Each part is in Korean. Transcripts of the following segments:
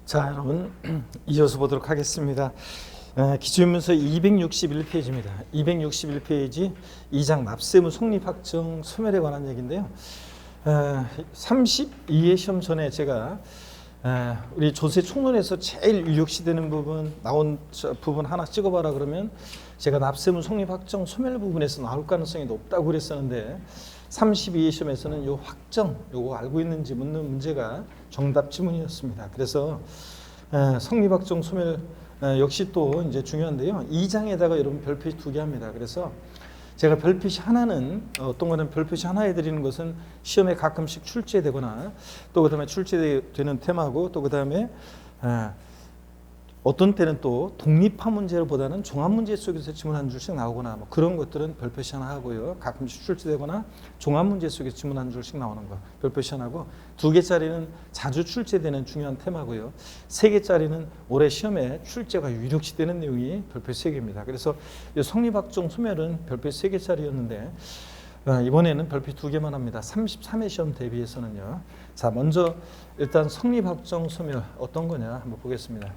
자, 여러분 이어서 보도록 하겠습니다. 기초문서 261페이지입니다. 261페이지 2장 납세무 성립확정 소멸에 관한 얘기인데요. 32회 시험 전에 제가 우리 조세 총론에서 제일 유력시되는 부분 나온 부분 하나 찍어봐라 그러면 제가 납세무 성립확정 소멸 부분에서 나올 가능성이 높다고 그랬었는데 32회 시험에서는 요 확정 요거 알고 있는지 묻는 문제가 정답 지문이었습니다. 그래서 성립확정 소멸 역시 또 이제 중요한데요. 2장에다가 여러분 별표시 2개 합니다. 그래서 제가 별표시 하나는 어떤 거는 별표시 하나 해드리는 것은 시험에 가끔씩 출제되거나 또 그다음에 출제되는 테마고 또 그다음에 어떤 때는 또 독립한 문제보다는 종합 문제 속에서 지문 한 줄씩 나오거나 뭐 그런 것들은 별표시 하나 하고요. 가끔씩 출제되거나 종합 문제 속에서 지문 한 줄씩 나오는 거 별표시 하나고 2개짜리는 자주 출제되는 중요한 테마고요. 3개짜리는 올해 시험에 출제가 유력시 되는 내용이 별표시 3개입니다. 그래서 성립확정 소멸은 별표시 3개짜리였는데 이번에는 별표시 2개만 합니다. 33회 시험 대비해서는요. 자, 먼저 일단 성립확정 소멸 어떤 거냐 한번 보겠습니다.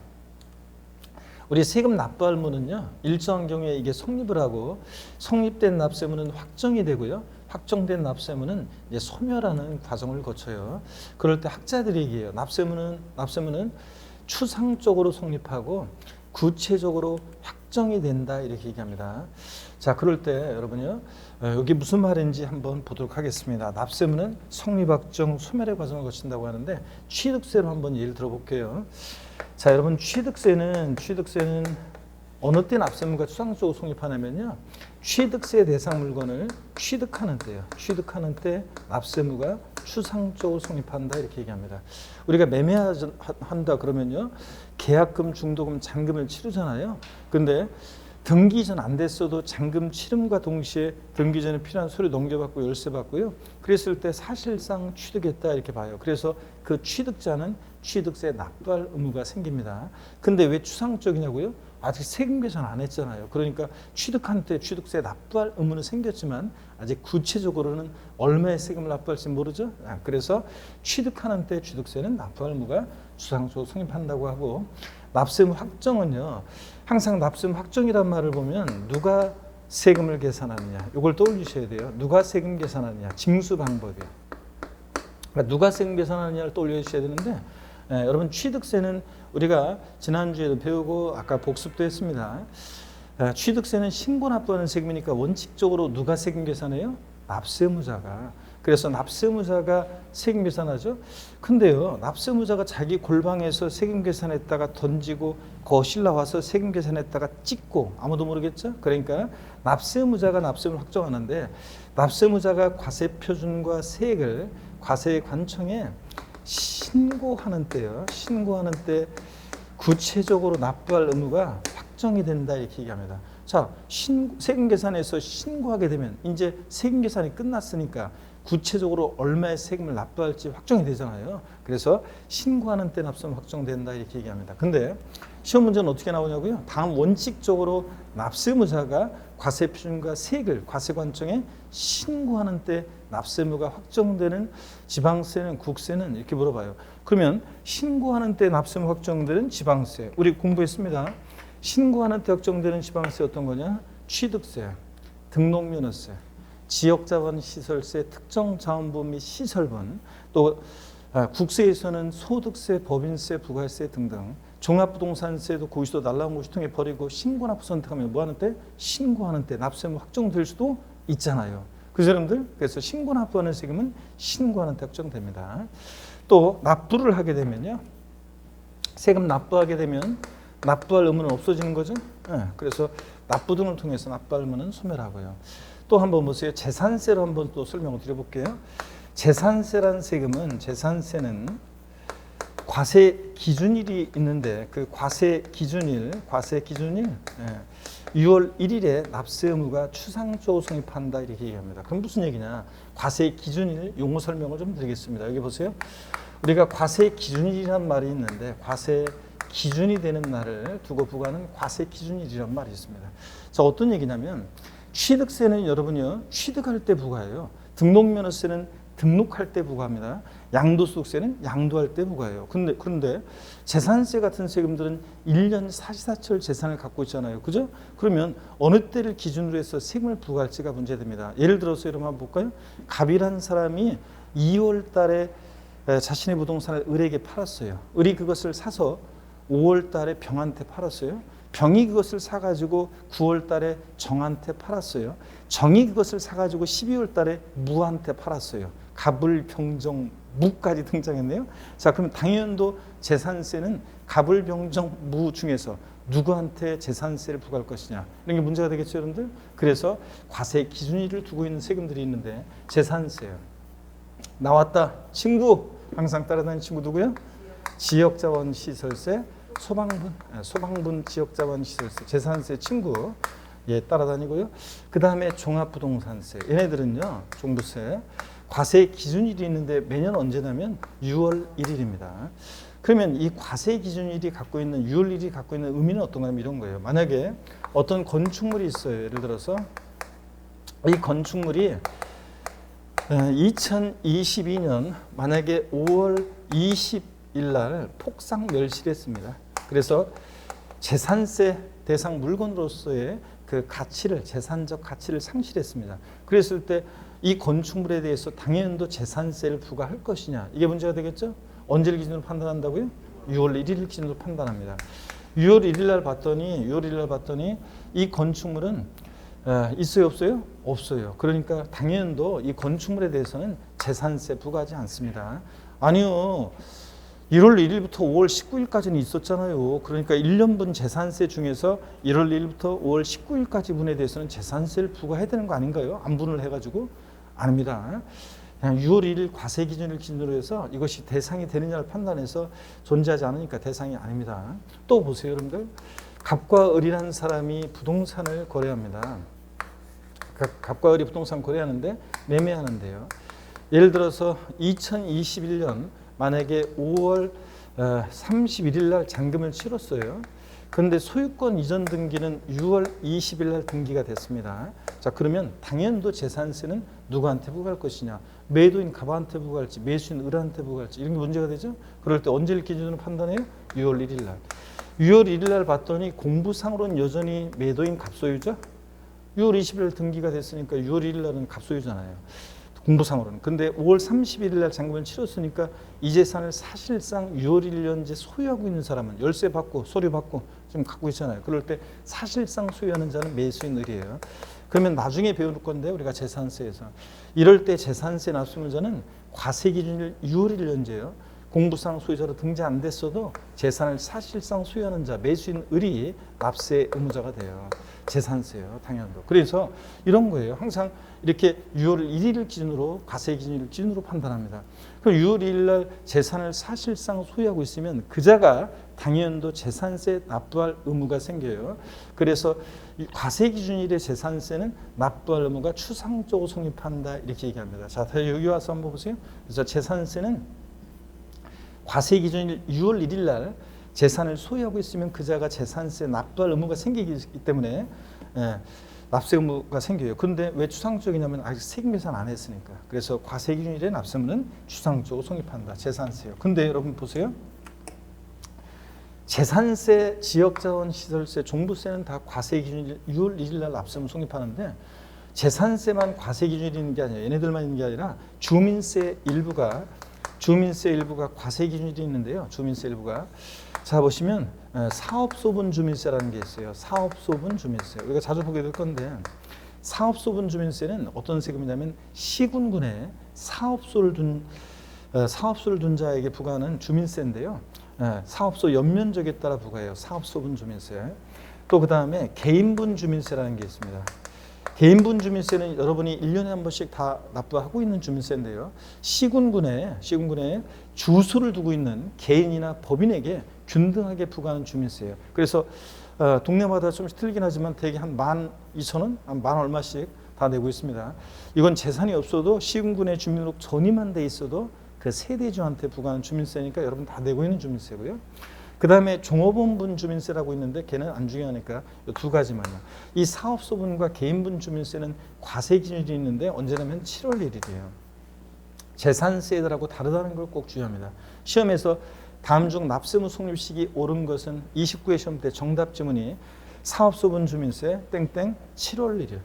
우리 세금 납부할 문은요, 일정한 경우에 이게 성립을 하고 성립된 납세문은 확정이 되고요. 확정된 납세문은 이제 소멸하는 과정을 거쳐요. 그럴 때 학자들이 얘기해요. 납세문은 추상적으로 성립하고 구체적으로 확정이 된다 이렇게 얘기합니다. 자, 그럴 때 여러분요, 여기 무슨 말인지 한번 보도록 하겠습니다. 납세문은 성립확정 소멸의 과정을 거친다고 하는데 취득세로 한번 예를 들어볼게요. 자, 여러분 취득세는 어느 때 납세문과 추상적으로 성립하냐면요. 취득세 대상 물건을 취득하는 때요. 취득하는 때 납세무가 추상적으로 성립한다 이렇게 얘기합니다. 우리가 매매한다 그러면요. 계약금, 중도금, 잔금을 치르잖아요. 근데 등기 전 안 됐어도 잔금 치름과 동시에 등기 전에 필요한 서류 넘겨받고 열쇠 받고요. 그랬을 때 사실상 취득했다 이렇게 봐요. 그래서 그 취득자는 취득세 납부할 의무가 생깁니다. 근데 왜 추상적이냐고요? 아직 세금 계산 안 했잖아요. 그러니까 취득한 때 취득세 납부할 의무는 생겼지만 아직 구체적으로는 얼마의 세금을 납부할지 모르죠. 그래서 취득하는 때 취득세는 납부할 의무가 추상적으로 성립한다고 하고 납세무 확정은요. 항상 납세무 확정이란 말을 보면 누가 세금을 계산하느냐 이걸 떠올리셔야 돼요. 누가 세금 계산하느냐 징수 방법이에요. 그러니까 누가 세금 계산하느냐를 떠올려주셔야 되는데 여러분 취득세는 우리가 지난주에도 배우고 아까 복습도 했습니다. 취득세는 신고 납부하는 세금이니까 원칙적으로 누가 세금 계산해요? 납세무자가. 그래서 납세무자가 세금 계산하죠. 근데요, 납세무자가 자기 골방에서 세금 계산했다가 던지고 거실 나와서 세금 계산했다가 찍고 아무도 모르겠죠. 그러니까 납세무자가 납세금을 확정하는데 납세무자가 과세표준과 세액을 과세관청에 신고하는 때요. 신고하는 때 구체적으로 납부할 의무가 확정이 된다 이렇게 얘기합니다. 자, 세금 계산에서 신고하게 되면 이제 세금 계산이 끝났으니까 구체적으로 얼마의 세금을 납부할지 확정이 되잖아요. 그래서 신고하는 때 납세금 확정된다 이렇게 얘기합니다. 근데 시험 문제는 어떻게 나오냐고요? 다음 원칙적으로 납세무자가 과세표준과 세액을 과세관청에 신고하는 때 납세무가 확정되는 지방세는 국세는 이렇게 물어봐요. 그러면 신고하는 때 납세무 확정되는 지방세 우리 공부했습니다. 신고하는 때 확정되는 지방세 어떤 거냐? 취득세, 등록면허세, 지역자본시설세, 특정자원분 및 시설분, 또 국세에서는 소득세, 법인세, 부가세 등등 종합부동산세도 고지도 날라온 곳이 통해 버리고 신고납부 선택하면 뭐 하는 때? 신고하는 때 납세무 확정될 수도 있잖아요. 그래서 여러분들 그래서 신고납부하는 세금은 신고하는 때 확정됩니다. 또 납부를 하게 되면요. 세금 납부하게 되면 납부할 의무는 없어지는 거죠. 그래서 납부 등을 통해서 납부할 의무는 소멸하고요. 또 한번 보세요. 재산세로 한번 또 설명을 드려볼게요. 재산세란 세금은 재산세는 과세 기준일이 있는데 그 과세 기준일 6월 1일에 납세 의무가 추상적으로 성립한다 이렇게 얘기합니다. 그럼 무슨 얘기냐? 과세 기준일 용어 설명을 좀 드리겠습니다. 여기 보세요. 우리가 과세 기준일이란 말이 있는데 과세 기준이 되는 날을 두고 부과하는 과세 기준일이란 말이 있습니다. 자, 어떤 얘기냐면 취득세는 여러분이요 취득할 때 부과해요. 등록면허세는 등록할 때 부과합니다. 양도소득세는 양도할 때 부과해요. 그런데 재산세 같은 세금들은 1년 사시사철 재산을 갖고 있잖아요. 그죠? 그러면 어느 때를 기준으로 해서 세금을 부과할지가 문제됩니다. 예를 들어서 여러분 한번 볼까요? 갑이라는 사람이 2월 달에 자신의 부동산을 을에게 팔았어요. 을이 그것을 사서 5월 달에 병한테 팔았어요. 병이 그것을 사가지고 9월 달에 정한테 팔았어요. 정이 그것을 사가지고 12월 달에 무한테 팔았어요. 갑을, 병정, 무까지 등장했네요. 자, 그럼 당연도 재산세는 갑을, 병정, 무 중에서 누구한테 재산세를 부과할 것이냐, 이런 게 문제가 되겠죠, 여러분들? 그래서 과세 기준일을 두고 있는 세금들이 있는데, 재산세요. 나왔다. 친구, 항상 따라다니는 친구 누구요? 지역자원시설세, 소방분 지역자원시설세, 재산세 친구, 예, 따라다니고요. 그 다음에 종합부동산세, 얘네들은요, 종부세, 과세 기준일이 있는데 매년 언제냐면 6월 1일입니다. 그러면 이 과세 기준일이 갖고 있는 6월 1일이 갖고 있는 의미는 어떤가 하면 이런 거예요. 만약에 어떤 건축물이 있어요. 예를 들어서 이 건축물이 2022년 만약에 5월 20일 날 폭삭 멸실했습니다. 그래서 재산세 대상 물건으로서의 그 가치를, 재산적 가치를 상실했습니다. 그랬을 때 이 건축물에 대해서 당연도 재산세를 부과할 것이냐, 이게 문제가 되겠죠? 언제를 기준으로 판단한다고요? 6월 1일을 기준으로 판단합니다. 6월 1일 날 봤더니 이 건축물은 있어요, 없어요? 없어요. 그러니까 당연도 이 건축물에 대해서는 재산세 부과하지 않습니다. 아니요. 1월 1일부터 5월 19일까지는 있었잖아요. 그러니까 1년분 재산세 중에서 1월 1일부터 5월 19일까지 분에 대해서는 재산세를 부과해야 되는 거 아닌가요? 안분을 해가지고? 아닙니다. 그냥 6월 1일 과세 기준을 기준으로 해서 이것이 대상이 되느냐를 판단해서 존재하지 않으니까 대상이 아닙니다. 또 보세요, 여러분들. 갑과 을이라는 사람이 부동산을 거래합니다. 갑과 을이 부동산 거래하는데 매매하는데요. 예를 들어서 2021년 만약에 5월 31일 날 잔금을 치렀어요. 그런데 소유권 이전 등기는 6월 20일 날 등기가 됐습니다. 자, 그러면 당연도 재산세는 누구한테 부과할 것이냐? 매도인 갑한테 부과할지, 매수인 을한테 부과할지, 이런 게 문제가 되죠. 그럴 때 언제를 기준으로 판단해요? 6월 1일 날. 6월 1일 날 봤더니 공부상으로는 여전히 매도인 갑소유죠. 6월 20일 등기가 됐으니까 6월 1일 날은 갑소유잖아요. 공부상으로는. 근데 5월 31일 날 잔금을 치렀으니까 이 재산을 사실상 6월 1일 현재 소유하고 있는 사람은 열세 받고 서류 받고 지금 갖고 있잖아요. 그럴 때 사실상 소유하는 자는 매수인 을이에요. 그러면 나중에 배울 건데 우리가 재산세에서 이럴 때 재산세 납세물자는 과세 기준일 6월 1일 현재요. 공부상 소유자로 등재 안 됐어도 재산을 사실상 소유하는 자, 매수인 을이 납세 의무자가 돼요. 재산세요, 당연도. 그래서 이런 거예요. 항상 이렇게 6월 1일을 기준으로 과세 기준일을 기준으로 판단합니다. 그럼 6월 1일 날 재산을 사실상 소유하고 있으면 그자가 당연도 재산세 납부할 의무가 생겨요. 그래서 과세 기준일의 재산세는 납부할 의무가 추상적으로 성립한다, 이렇게 얘기합니다. 자, 여기 와서 한번 보세요. 그래서 재산세는 과세 기준일 6월 1일 날 재산을 소유하고 있으면 그자가 재산세 납부할 의무가 생기기 때문에 납세 의무가 생겨요. 그런데 왜 추상적이냐면 아직 세금 계산 안 했으니까. 그래서 과세 기준일의 납세물은 추상적으로 성립한다. 재산세요. 근데 여러분 보세요. 재산세, 지역자원시설세, 종부세는 다 과세 기준일 6월 1일 날 납세물 성립하는데 재산세만 과세 기준일이 있는 게 아니라 얘네들만 있는 게 아니라 주민세 일부가 과세 기준일이 있는데요. 주민세 일부가. 자, 보시면 사업소분 주민세라는 게 있어요. 사업소분 주민세. 우리가 자주 보게 될 건데 사업소분 주민세는 어떤 세금이냐면 시군군에 사업소를 둔 자에게 부과하는 주민세인데요. 사업소 연면적에 따라 부과해요. 사업소분 주민세. 또 그 다음에 개인분 주민세라는 게 있습니다. 개인분 주민세는 여러분이 1년에 한 번씩 다 납부하고 있는 주민세인데요. 시군군에 주소를 두고 있는 개인이나 법인에게 균등하게 부과하는 주민세예요. 그래서 동네마다 좀씩 틀리긴 하지만 대개 한 12,000원, 한 만 얼마씩 다 내고 있습니다. 이건 재산이 없어도 시군군의 주민등록 전이만 돼 있어도 그 세대주한테 부과하는 주민세니까 여러분 다 내고 있는 주민세고요. 그 다음에 종업원분 주민세라고 있는데 걔는 안 중요하니까 이 두 가지만요. 이 사업소분과 개인분 주민세는 과세 기준이 있는데 언제냐면 7월 1일이에요. 재산세들하고 다르다는 걸 꼭 주의합니다. 시험에서 다음 중 납세무 성립식이 옳은 것은 29회 시험 때 정답 지문이 사업소분 주민세 땡땡 7월 1일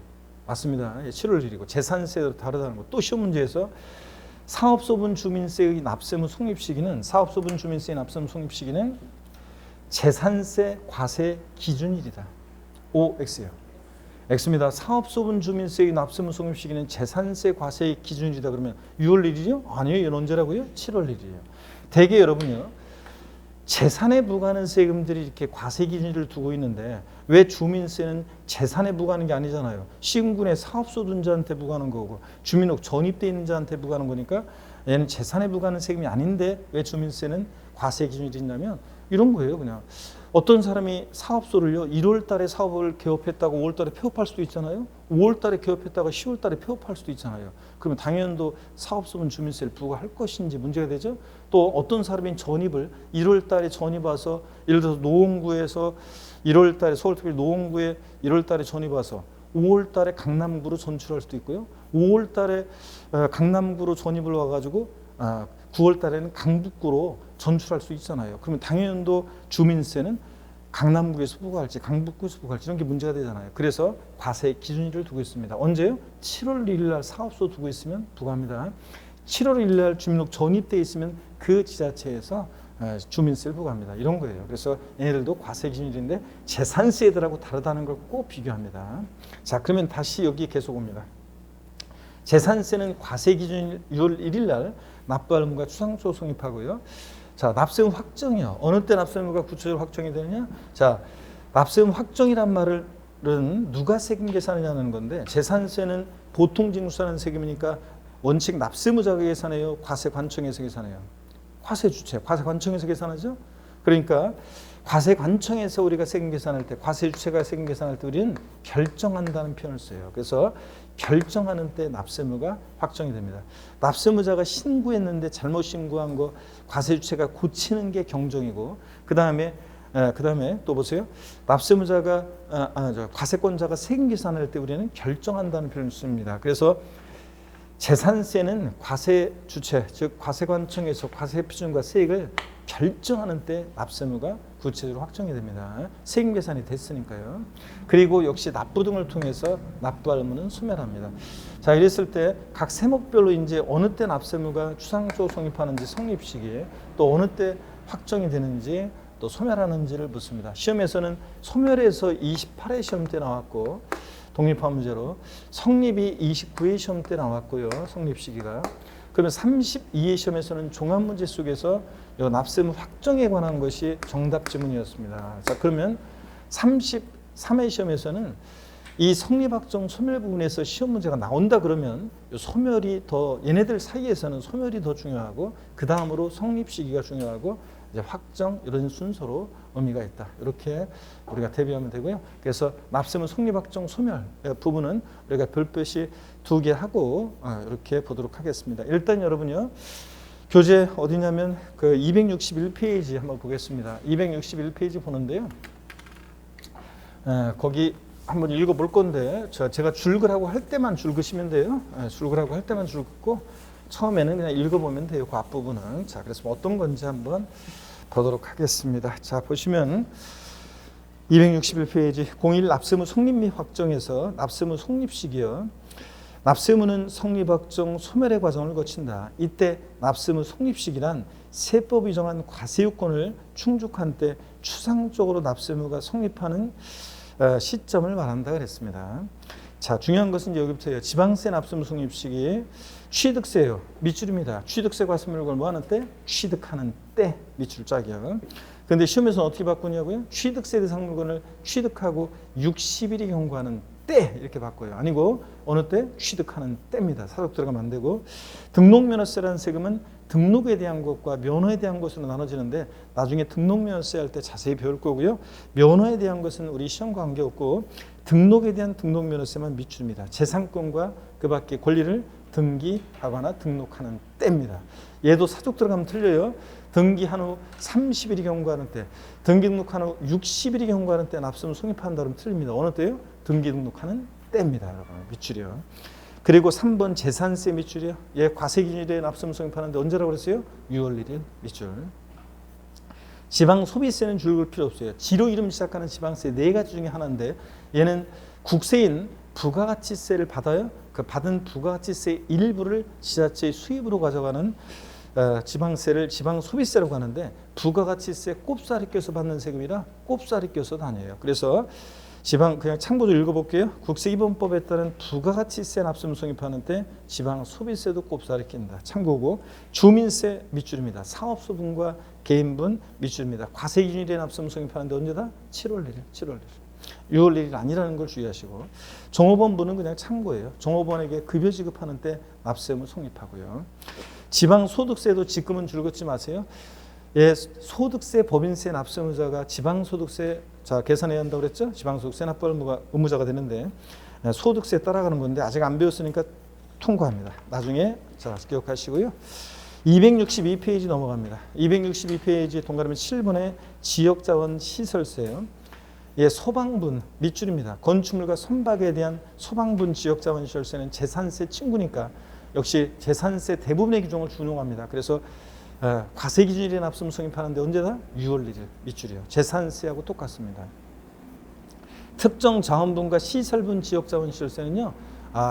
맞습니다. 7월 1일이고 재산세도 다르다는 것. 또 시험 문제에서 사업소분 주민세의 납세무 성립시기는 사업소분 주민세의 납세무 성립시기는 재산세 과세 기준일이다. OX요. X입니다. 사업소분 주민세의 납세무 성립시기는 재산세 과세 기준일이다. 그러면 6월 1일이요? 아니요. 이건 언제라고요? 7월 1일이에요. 대개 여러분요. 재산에 부과하는 세금들이 이렇게 과세 기준을 두고 있는데 왜 주민세는 재산에 부과하는 게 아니잖아요. 시군구내 사업소득자한테 부과하는 거고 주민록 전입돼 있는 자한테 부과하는 거니까 얘는 재산에 부과하는 세금이 아닌데 왜 주민세는 과세 기준이 있냐면 이런 거예요. 그냥 어떤 사람이 사업소를요 1월 달에 사업을 개업했다고 5월 달에 폐업할 수도 있잖아요. 5월 달에 개업했다가 10월 달에 폐업할 수도 있잖아요. 그러면 당연도 사업소분 주민세를 부과할 것인지 문제가 되죠. 또 어떤 사람이 전입을 1월 달에 전입 와서 예를 들어서 노원구에서 1월 달에 서울특별시 노원구에 1월 달에 전입 와서 5월 달에 강남구로 전출할 수도 있고요. 5월 달에 강남구로 전입을 와가지고 9월 달에는 강북구로 전출할 수 있잖아요. 그러면 당연도 주민세는 강남구에서 부과할지 강북구에서 부과할지 이런 게 문제가 되잖아요. 그래서 과세 기준일을 두고 있습니다. 언제요? 7월 1일 날 사업소 두고 있으면 부과합니다. 7월 1일 날 주민록 전입돼 있으면 그 지자체에서 주민세를 부과합니다. 이런 거예요. 그래서 얘네들도 과세 기준일인데 재산세들하고 다르다는 걸 꼭 비교합니다. 자, 그러면 다시 여기 계속 옵니다. 재산세는 과세 기준일 6월 1일 날 납부할 의무가 추상적으로 성립하고요. 자, 납세금 확정이요. 어느 때 납세의무가 구체적으로 확정이 되느냐? 자, 납세금 확정이란 말은 누가 세금 계산하냐는 건데 재산세는 보통 징수하는 세금이니까 원칙 납세의무자가 계산해요. 과세관청에서 계산해요. 과세주체, 과세관청에서 계산하죠. 그러니까 과세관청에서 우리가 세금 계산할 때 과세주체가 세금 계산할 때 우리는 결정한다는 표현을 써요. 그래서 결정하는 때 납세의무가 확정이 됩니다. 납세의무자가 신고했는데 잘못 신고한 거 과세주체가 고치는 게 경정이고 그 다음에 또 보세요. 납세의무자가 과세권자가 세금 계산할 때 우리는 결정한다는 표현을 씁니다. 그래서 재산세는 과세주체 즉 과세관청에서 과세표준과 세액을 결정하는 때 납세의무가 구체적으로 확정이 됩니다. 세금 계산이 됐으니까요. 그리고 역시 납부 등을 통해서 납부할 의무는 소멸합니다. 자, 이랬을 때 각 세목별로 이제 어느 때 납세의무가 추상적으로 성립하는지 성립시기에 또 어느 때 확정이 되는지 또 소멸하는지를 묻습니다. 시험에서는 소멸에서 28회 시험 때 나왔고 독립화 문제로 성립이 29회 시험 때 나왔고요. 성립 시기가. 그러면 32회 시험에서는 종합문제 속에서 납세의무 확정에 관한 것이 정답 지문이었습니다. 자, 그러면 33회 시험에서는 이 성립확정 소멸 부분에서 시험 문제가 나온다 그러면 소멸이 더 얘네들 사이에서는 소멸이 더 중요하고 그 다음으로 성립 시기가 중요하고 이제 확정 이런 순서로 의미가 있다. 이렇게 우리가 대비하면 되고요. 그래서 납세의무 성립확정 소멸 부분은 우리가 별표시 2개 하고 이렇게 보도록 하겠습니다. 일단 여러분요. 교재 어디냐면 그 261페이지 한번 보겠습니다. 261페이지 보는데요. 거기 한번 읽어볼 건데 제가 줄거라고 할 때만 줄거시면 돼요. 줄거라고 할 때만 줄긋고 처음에는 그냥 읽어보면 돼요. 그 앞부분은. 자, 그래서 어떤 건지 한번 보도록 하겠습니다. 자, 보시면 261페이지 01 납세의무 성립 및 확정에서 납세의무 성립 시기요. 납세의무는 성립 확정 소멸의 과정을 거친다. 이때 납세의무 성립 시기란 세법이 정한 과세요건을 충족한 때 추상적으로 납세의무가 성립하는 시점을 말한다 그랬습니다. 자, 중요한 것은 이제 여기부터예요. 지방세 납세의무 성립 시기 취득세요. 밑줄입니다. 취득세 과세물을 뭐 하는 때? 취득하는 때 밑줄 짝이요. 그런데 시험에서는 어떻게 바꾸냐고요? 취득세 대상 물건을 취득하고 60일이 경과하는 때 이렇게 바꿔요. 아니고 어느 때? 취득하는 때입니다. 사족 들어가면 안 되고 등록면허세라는 세금은 등록에 대한 것과 면허에 대한 것으로 나눠지는데 나중에 등록면허세 할 때 자세히 배울 거고요. 면허에 대한 것은 우리 시험과 관계없고 등록에 대한 등록면허세만 밑줄입니다. 재산권과 그 밖의 권리를 등기하거나 등록하는 때입니다. 얘도 사족 들어가면 틀려요. 등기한 후 30일이 경과하는 때, 등기 등록한 후 60일이 경과하는 때 납세의무 성립한다 그러면 틀립니다. 어느 때요? 등기 등록하는 때입니다. 여러분. 밑줄이요. 그리고 3번 재산세 밑줄이요. 예, 과세기준일에 납세금 성립하는데 언제라고 그랬어요? 6월 1일 밑줄. 지방 소비세는 줄 필요 없어요. 지로 이름 시작하는 지방세 4가지 중에 하나인데 얘는 국세인 부가가치세를 받아요. 그 받은 부가가치세 일부를 지자체의 수입으로 가져가는 지방세를 지방소비세라고 하는데 부가가치세 꼽사리 껴서 받는 세금이라 꼽사리 껴서 다녀요. 그래서 지방 그냥 참고로 읽어볼게요. 국세기본법에 따른 부가가치세 납세금 성립하는 때 지방소비세도 꼽사리 낀다. 참고고 주민세 밑줄입니다. 사업소분과 개인분 밑줄입니다. 과세기준일에 납세금 성립하는데 언제다? 7월 1일. 7월 1일. 6월 1일 아니라는 걸 주의하시고 종업원분은 그냥 참고예요. 종업원에게 급여 지급하는 때 납세금을 성립하고요. 지방소득세도 지금은 줄긋지 마세요. 예, 소득세, 법인세 납세 의무자가 지방소득세 계산해야 한다고 그랬죠? 지방소득세 납부 의무자가 되는데 소득세 따라가는 건데 아직 안 배웠으니까 통과합니다. 나중에 기억하시고요. 262페이지 넘어갑니다. 262페이지 동그라미 7번에 지역자원 시설세요. 예, 소방분 밑줄입니다. 건축물과 선박에 대한 소방분 지역자원 시설세는 재산세 친구니까 역시 재산세 대부분의 규정을 준용합니다. 그래서 과세기준일에 납세금 성립하는데 언제다? 6월 1일 밑줄이요. 재산세하고 똑같습니다. 특정 자원분과 시설분 지역자원 시설세는요.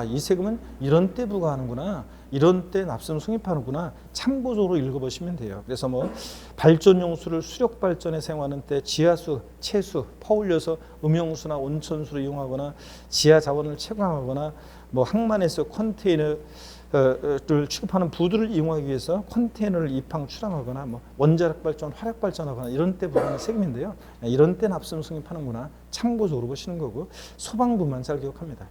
이 세금은 이런 때 부과하는구나. 이런 때 납세금 성립하는구나. 참고적으로 읽어보시면 돼요. 그래서 뭐 발전용수를 수력발전에 사용하는 때 지하수, 채수 퍼올려서 음용수나 온천수를 이용하거나 지하 자원을 채광하거나 뭐 항만에서 컨테이너를 취급하는 부두를 이용하기 위해서 컨테이너를 입항 출항하거나 뭐 원자력 발전, 화력 발전하거나 이런 때 부과하는 세금인데요. 이런 때 납세금 성립하는구나. 참고적으로 보시는 거고 소방부만 잘 기억합니다.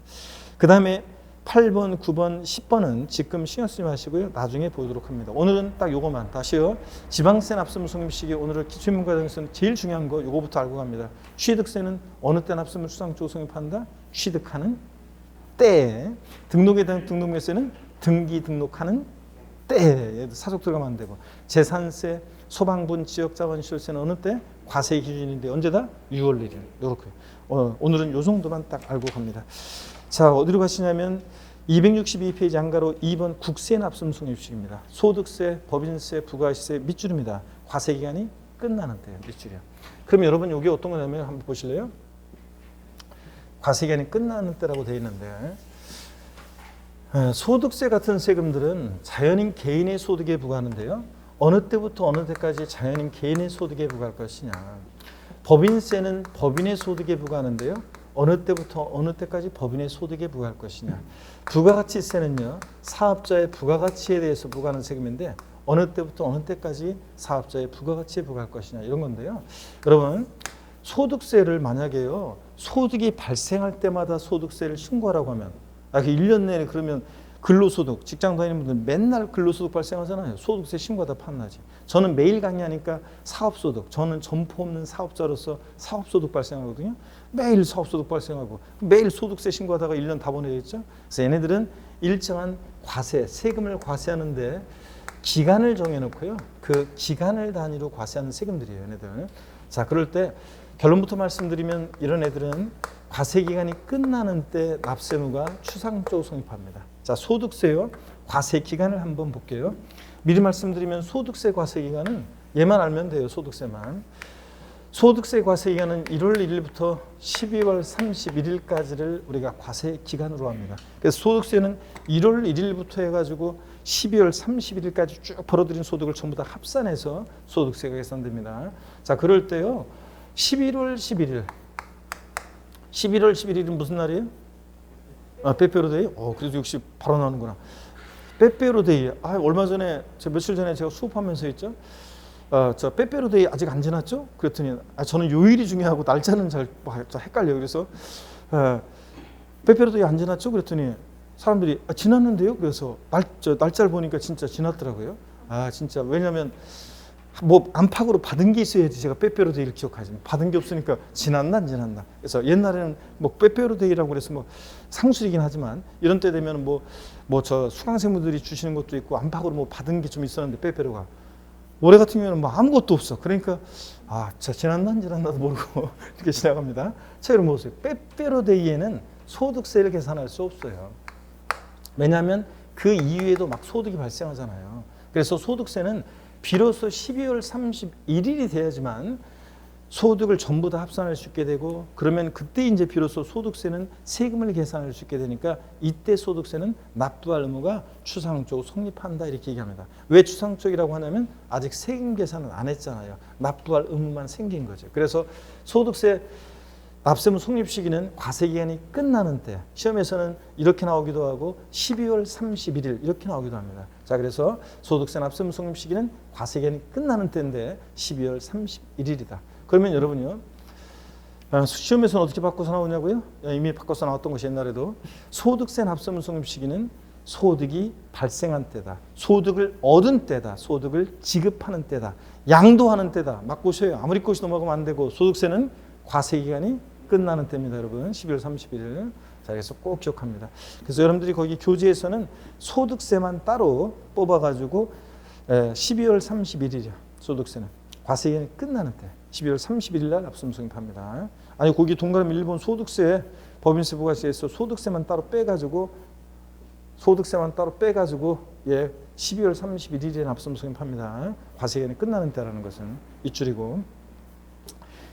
그 다음에 8번, 9번, 10번은 지금 신경 쓰지 마시고요. 나중에 보도록 합니다. 오늘은 딱 요거만 다시요. 지방세 납세금 성립시기 오늘 기초인문과정에서는 제일 중요한 거 요거부터 알고 갑니다. 취득세는 어느 때 납세금을 수상적으로 성립한다? 취득하는 때. 등록에 대한 등록세는 등기 등록하는 때. 사적 들어가면 안 되고. 재산세, 소방분, 지역자원시설세는 어느 때? 과세 기준인데 언제다? 6월 1일. 요렇게. 오늘은 요 정도만 딱 알고 갑니다. 자, 어디로 가시냐면 262페이지 안가로 2번 국세 납세금 성립식입니다. 소득세, 법인세, 부가세 밑줄입니다. 과세 기간이 끝나는 때예요. 밑줄이요. 그럼 여러분 여기 어떤 거냐면 한번 보실래요? 과세 기간이 끝나는 때라고 되어 있는데 소득세 같은 세금들은 자연인 개인의 소득에 부과하는데요. 어느 때부터 어느 때까지 자연인 개인의 소득에 부과할 것이냐. 법인세는 법인의 소득에 부과하는데요. 어느 때부터 어느 때까지 법인의 소득에 부과할 것이냐. 부가가치세는요. 사업자의 부가가치에 대해서 부과하는 세금인데 어느 때부터 어느 때까지 사업자의 부가가치에 부과할 것이냐 이런 건데요. 여러분 소득세를 만약에요. 소득이 발생할 때마다 소득세를 신고하라고 하면 1년 내내 그러면 근로소득, 직장 다니는 분들 맨날 근로소득 발생하잖아요. 소득세 신고하다 판나지. 저는 매일 강의하니까 사업소득, 저는 점포 없는 사업자로서 사업소득 발생하거든요. 매일 사업소득 발생하고 매일 소득세 신고하다가 1년 다 보내겠죠. 그래서 얘네들은 일정한 과세, 세금을 과세하는데 기간을 정해놓고요. 그 기간을 단위로 과세하는 세금들이에요. 얘네들. 자, 그럴 때 결론부터 말씀드리면 이런 애들은 과세 기간이 끝나는 때 납세 의무가 추상적으로 성립합니다. 자, 소득세요. 과세 기간을 한번 볼게요. 미리 말씀드리면 소득세 과세 기간은 얘만 알면 돼요. 소득세만. 소득세 과세 기간은 1월 1일부터 12월 31일까지를 우리가 과세 기간으로 합니다. 그래서 소득세는 1월 1일부터 해가지고 12월 31일까지 쭉 벌어들인 소득을 전부 다 합산해서 소득세가 계산됩니다. 자, 그럴 때요. 11월 11일. 11월 11일은 무슨 날이에요? 빼빼로데이? 그래도 역시 바로 나오는구나. 빼빼로데이. 얼마 전에, 며칠 전에 제가 수업하면서 했죠. 저 빼빼로데이 아직 안 지났죠? 그랬더니 저는 요일이 중요하고 날짜는 잘 헷갈려요. 그래서 빼빼로데이 안 지났죠? 그랬더니 사람들이 지났는데요? 그래서 날짜를 보니까 진짜 지났더라고요. 진짜 왜냐면 뭐 안팎으로 받은 게 있어야지 제가 빼빼로데이를 기억하지. 받은 게 없으니까 지났나 안 지났나. 그래서 옛날에는 뭐 빼빼로데이라고 그래서 뭐 상술이긴 하지만 이런 때 되면 뭐 저 수강생분들이 주시는 것도 있고 안팎으로 뭐 받은 게 좀 있었는데 빼빼로가 올해 같은 경우는 뭐 아무것도 없어. 그러니까 진짜 지났나 안 지났나도 모르고 이렇게 지나갑니다. 자, 여러분 보세요. 빼빼로데이에는 소득세를 계산할 수 없어요. 왜냐하면 그 이후에도 막 소득이 발생하잖아요. 그래서 소득세는 비로소 12월 31일이 돼야지만 소득을 전부 다 합산할 수 있게 되고, 그러면 그때 이제 비로소 소득세는 세금을 계산할 수 있게 되니까 이때 소득세는 납부할 의무가 추상적으로 성립한다, 이렇게 얘기합니다. 왜 추상적이라고 하냐면 아직 세금 계산은 안 했잖아요. 납부할 의무만 생긴 거죠. 그래서 소득세 납세무 성립 시기는 과세기간이 끝나는 때, 시험에서는 이렇게 나오기도 하고 12월 31일 이렇게 나오기도 합니다. 자, 그래서 소득세 납세무 성립 시기는 과세기간이 끝나는 때인데 12월 31일이다. 그러면 여러분요, 시험에서는 어떻게 바꿔서 나오냐고요? 이미 바꿔서 나왔던 것이 옛날에도 소득세 납세무 성립 시기는 소득이 발생한 때다, 소득을 얻은 때다, 소득을 지급하는 때다, 양도하는 때다. 막 보셔요. 아무리 것이 넘어가면 안 되고, 소득세는 과세기간이 끝나는 때입니다, 여러분. 12월 31일. 자, 그래서 꼭 기억합니다. 그래서 여러분들이 거기 교재에서는 소득세만 따로 뽑아가지고 12월 31일이요. 소득세는 과세기간이 끝나는 때 12월 31일 날 납세무 성립합니다. 아니, 거기 동그라미 1번 소득세, 법인세, 부가세에서 소득세만 따로 빼가지고 12월 31일에 납세무 성립합니다. 과세기간이 끝나는 때라는 것은 이줄이고,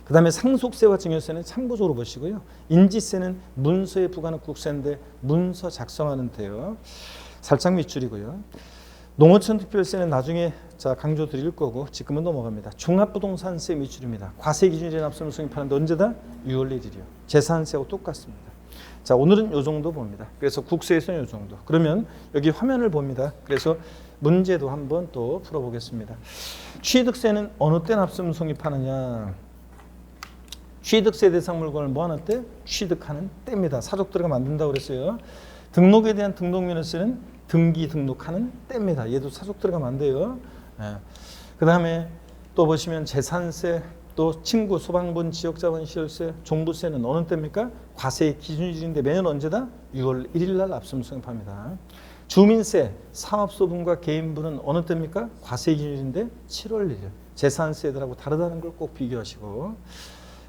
그 다음에 상속세와 증여세는 참고적으로 보시고요. 인지세는 문서에 부과하는 국세인데 문서 작성하는 데요. 살짝 밑줄이고요. 농어촌 특별세는 나중에 강조 드릴 거고 지금은 넘어갑니다. 종합부동산세 밑줄입니다. 과세기준일에 납세무 성립하는데 언제다? 6월 1일이요. 재산세하고 똑같습니다. 자, 오늘은 이 정도 봅니다. 그래서 국세에서는 이 정도. 그러면 여기 화면을 봅니다. 그래서 문제도 한번 또 풀어보겠습니다. 취득세는 어느 때 납세무 성립하느냐? 취득세 대상 물건을 뭐 하는 때? 취득하는 때입니다. 사족들어가 만든다고 그랬어요. 등록에 대한 등록면허세는 등기 등록하는 때입니다. 얘도 사족들어가 만돼요. 그 다음에 또 보시면 재산세, 또 친구, 소방분, 지역자본, 시설세, 종부세는 어느 때입니까? 과세 기준일인데 매년 언제다? 6월 1일 날 납세무 성립합니다. 주민세, 사업소분과 개인분은 어느 때입니까? 과세 기준일인데 7월 1일. 재산세들하고 다르다는 걸 꼭 비교하시고,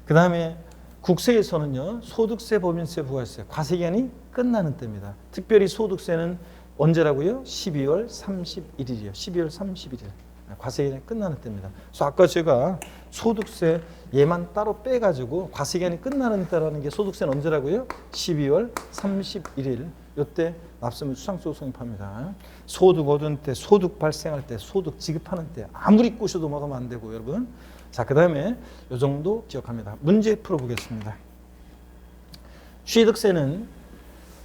그 다음에 국세에서는요, 소득세, 법인세, 부가세, 과세기간이 끝나는 때입니다. 특별히 소득세는 언제라고요? 12월 31일이요. 12월 31일. 과세기간이 끝나는 때입니다. 그래서 아까 제가 소득세 얘만 따로 빼가지고 과세기간이 끝나는 때라는 게 소득세는 언제라고요? 12월 31일. 이때 납세무 추상적으로 성립합니다. 소득 얻은 때, 소득 발생할 때, 소득 지급하는 때 아무리 꼬셔도 먹으면 안 되고, 여러분. 자, 그 다음에 이 정도 기억합니다. 문제 풀어보겠습니다. 취득세는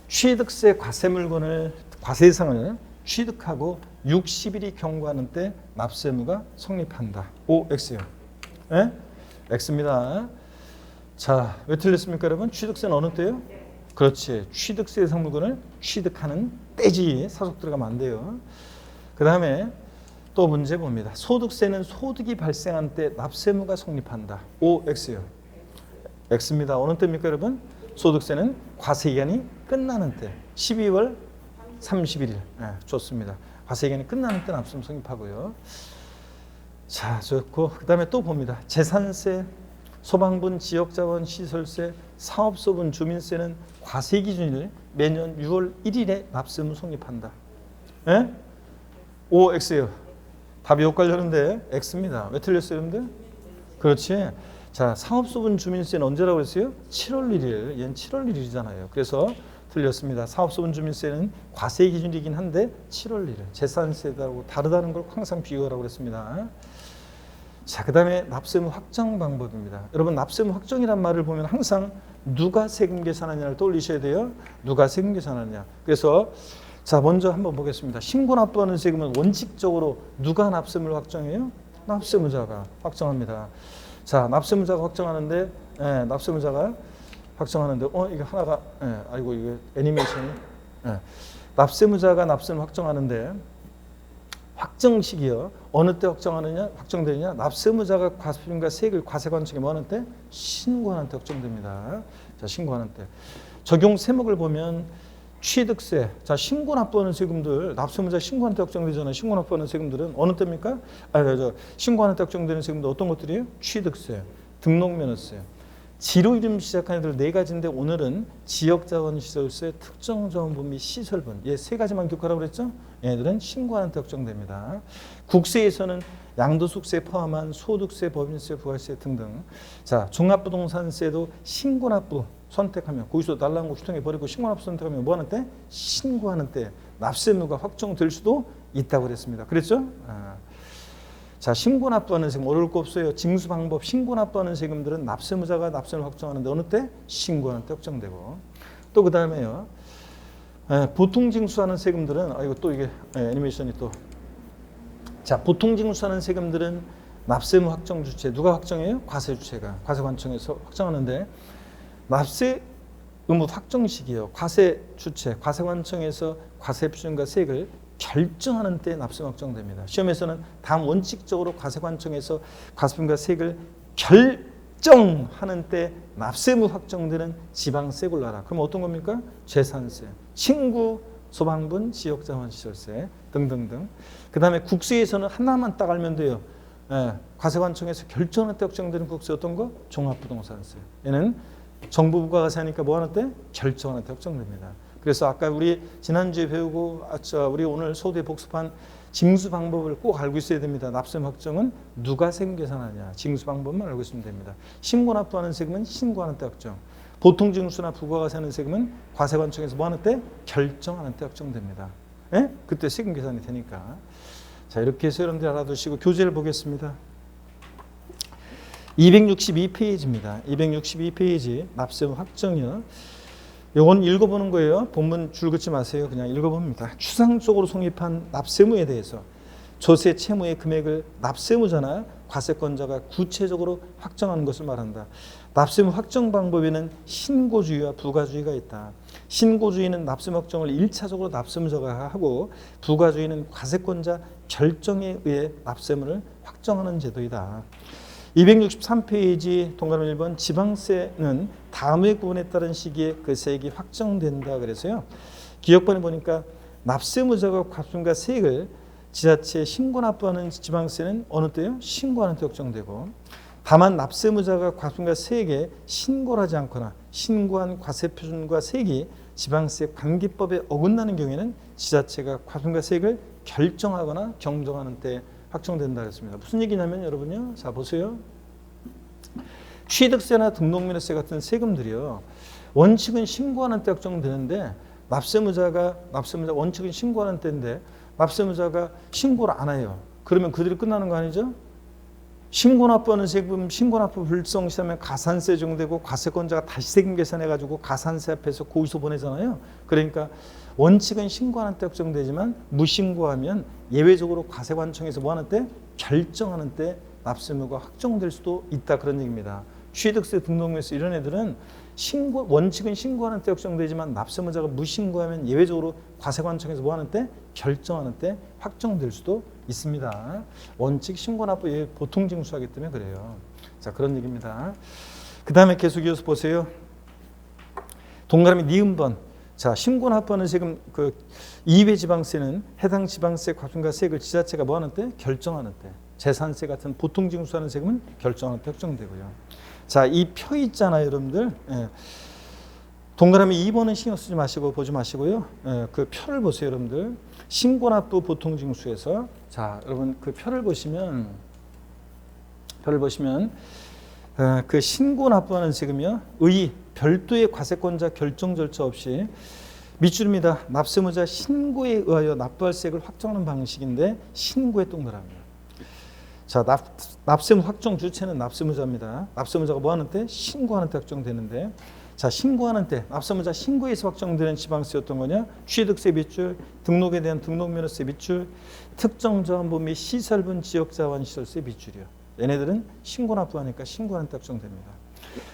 취득세 과세 물건을, 과세 대상을 취득하고 60일이 경과하는 때 납세무가 성립한다. O, X요. 예? X입니다. 자, 왜 틀렸습니까, 여러분? 취득세는 어느 때요? 그렇지. 취득세 대상 물건을 취득하는 때지. 사속 들어가면 안 돼요. 그 다음에 또 문제 봅니다. 소득세는 소득이 발생한 때 납세무가 성립한다. O, X요. X입니다. 어느 때입니까, 여러분? 소득세는 과세기간이 끝나는 때 12월 31일. 네, 좋습니다. 과세기간이 끝나는 때 납세무 성립하고요. 자, 좋고, 그 다음에 또 봅니다. 재산세, 소방분, 지역자원, 시설세, 사업소분, 주민세는 과세기준일 매년 6월 1일에 납세무 성립한다. 예? O, X요. 답이 엇갈렸는데 X입니다. 왜 틀렸어요, 여러분들? 그렇지. 자, 사업소분 주민세는 언제라고 했어요? 7월 1일. 얘는 7월 1일이잖아요. 그래서 틀렸습니다. 사업소분 주민세는 과세 기준이긴 한데 7월 1일. 재산세하고 다르다는 걸 항상 비교하라고 그랬습니다. 자, 그 다음에 납세무 확정 방법입니다. 여러분, 납세무 확정이란 말을 보면 항상 누가 세금 계산하냐를 떠올리셔야 돼요. 누가 세금 계산하냐. 그래서 자, 먼저 한번 보겠습니다. 신고 납부하는 세금은 원칙적으로 누가 납세무를 확정해요? 납세무자가 확정합니다. 자, 납세무자가 확정하는데, 납세무자가 확정하는데, 이게 하나가, 아이고, 이게 애니메이션이, 납세무자가 납세무 확정하는데, 확정 시기요. 어느 때 확정되느냐? 납세무자가 과세금과 세액을 과세관청에 뭐 하는 때? 신고하는 때 확정됩니다. 자, 신고하는 때. 적용 세목을 보면, 취득세, 자, 신고 납부하는 세금들, 납세무자 신고하는 때 확정되잖아요. 신고 납부하는 세금들은 어느 때입니까? 신고하는 때 확정되는 세금들 어떤 것들이에요? 취득세, 등록면허세, 지로 이름 시작하는 애들 네 가지인데 오늘은 지역자원시설세, 특정자원분 및 시설분 세 가지만 기억하라고 그랬죠? 얘네들은 신고하는 때 확정됩니다. 국세에서는 양도소득세 포함한 소득세, 법인세, 부가세 등등. 자, 종합부동산세도 신고납부 선택하면 거기서 날라온 거 휴통에 버리고 신고납부 선택하면 뭐 하는 때? 신고하는 때 납세 의무가 확정될 수도 있다고 그랬습니다. 그랬죠? 자, 신고납부하는 세금 어려울 거 없어요. 징수 방법 신고납부하는 세금들은 납세무자가 납세를 확정하는데 어느 때? 신고하는 때 확정되고. 또 그 다음에요. 보통 징수하는 세금들은 이거 또 이게 애니메이션이 또. 자, 보통 징수하는 세금들은 납세의무 확정 주체 누가 확정해요? 과세주체가 과세관청에서 확정하는데 납세 의무 확정 시기요. 과세주체 과세관청에서 과세 표준과 세액을 결정하는 때 납세 확정됩니다. 시험에서는 다음 원칙적으로 과세관청에서 과세표준과 세액을 결정하는 때 납세의무 확정되는 지방세 골라라. 그럼 어떤 겁니까? 재산세, 친구, 소방분, 지역자원시설세 등등등. 그 다음에 국세에서는 하나만 딱 알면 돼요. 과세관청에서 결정하는 때 확정되는 국세 어떤 거? 종합부동산세. 얘는 정부 부가가세하니까 뭐 하는 때? 결정하는 때 확정됩니다. 그래서 아까 우리 지난주에 배우고 우리 오늘 소두에 복습한 징수 방법을 꼭 알고 있어야 됩니다. 납세 확정은 누가 세금 계산하냐. 징수 방법만 알고 있으면 됩니다. 신고납부하는 세금은 신고하는 때 확정. 보통 징수나 부가가세하는 세금은 과세관청에서 뭐 하는 때? 결정하는 때 확정됩니다. 그때 세금 계산이 되니까. 자, 이렇게 해서 여러분들 알아두시고 교재를 보겠습니다. 262페이지입니다. 262페이지 납세 확정이요. 이건 읽어보는 거예요. 본문 줄 긋지 마세요. 그냥 읽어봅니다. 추상적으로 성립한 납세무에 대해서 조세 채무의 금액을 납세무자나 과세권자가 구체적으로 확정하는 것을 말한다. 납세무 확정 방법에는 신고주의와 부가주의가 있다. 신고주의는 납세무 확정을 1차적으로 납세무자가 하고 부가주의는 과세권자 결정에 의해 납세무를 확정하는 제도이다. 263페이지 동그라미 1번 지방세는 다음의 구분에 따른 시기에 그 세액이 확정된다 그래서요. 기억번에 보니까 납세무자가 과세과 세액을 지자체에 신고납부하는 지방세는 어느 때요? 신고하는 때 확정되고 다만 납세무자가 과세과 세액에 신고를 하지 않거나 신고한 과세표준과 세액이 지방세 관계법에 어긋나는 경우에는 지자체가 과세과 세액을 결정하거나 경정하는 때 확정된다 그랬습니다. 무슨 얘기냐면 여러분요. 자, 보세요. 취득세나 등록면허세 같은 세금들이요. 원칙은 신고하는 때 확정되는데 납세무자가 원칙은 신고하는 때인데 납세무자가 신고를 안 해요. 그러면 그들이 끝나는 거 아니죠? 신고납부하는 세금 신고납부 불성시하면 가산세 정되고 과세권자가 다시 세금 계산해가지고 가산세 앞에서 고의소 보내잖아요. 그러니까 원칙은 신고하는 때 확정되지만 무신고하면 예외적으로 과세관청에서 뭐 하는 때? 결정하는 때 납세무가 확정될 수도 있다 그런 얘기입니다. 취득세, 등록면허세 이런 애들은 원칙은 신고하는 때 확정되지만 납세무자가 무신고하면 예외적으로 과세관청에서 뭐 하는 때? 결정하는 때 확정될 수도 있습니다. 원칙 신고납부 보통 징수하기 때문에 그래요. 자, 그런 얘기입니다. 그 다음에 계속 이어서 보세요. 동그라미 니은번. 자, 신고납부하는 세금 그 이외 지방세는 해당 지방세 과세과 세액을 지자체가 뭐 하는 때? 결정하는 때. 재산세 같은 보통 징수하는 세금은 결정하는 때 확정되고요. 자, 이 표 있잖아요, 여러분들. 동그라미 2번은 신경 쓰지 마시고 보지 마시고요. 그 표를 보세요, 여러분들. 신고납부 보통 징수에서 자, 여러분 그 표를 보시면 그 신고납부하는 세금이요. 별도의 과세권자 결정 절차 없이 밑줄입니다. 납세무자 신고에 의하여 납부할 세액을 확정하는 방식인데 신고의 동그라미요. 자, 납세무 확정 주체는 납세무자입니다. 납세무자가 뭐 하는 때? 신고하는 때 확정되는데 자, 신고하는 때 납세무자 신고에서 확정되는 지방세 어떤 거냐? 취득세 밑줄, 등록에 대한 등록면허세 밑줄, 특정자원부 및 시설분 지역자원시설세 밑줄이요. 얘네들은 신고납부하니까 신고하는 때 확정됩니다.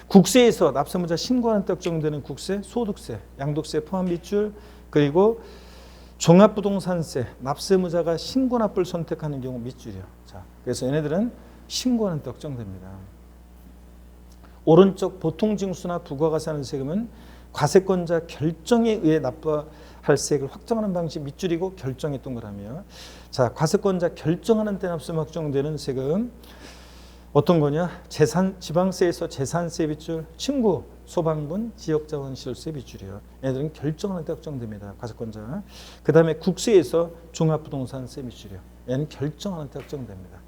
국세에서 납세무자 신고하는 때 확정되는 국세, 소득세, 양도세 포함 밑줄, 그리고 종합부동산세, 납세무자가 신고납부를 선택하는 경우 밑줄이요. 자, 그래서 얘네들은 신고하는 때 확정됩니다. 오른쪽 보통징수나 부가가세하는 세금은 과세권자 결정에 의해 납부할 세액을 확정하는 방식 밑줄이고 결정의 동그라미요. 자, 과세권자 결정하는 때 납세무 확정되는 세금 어떤 거냐? 지방세에서 재산세 빗줄, 층구, 소방분, 지역자원시설세 빗줄이요. 얘들은 결정하는 때 확정됩니다. 과세권자. 그 다음에 국세에서 종합부동산세 빗줄이요. 얘는 결정하는 때 확정됩니다.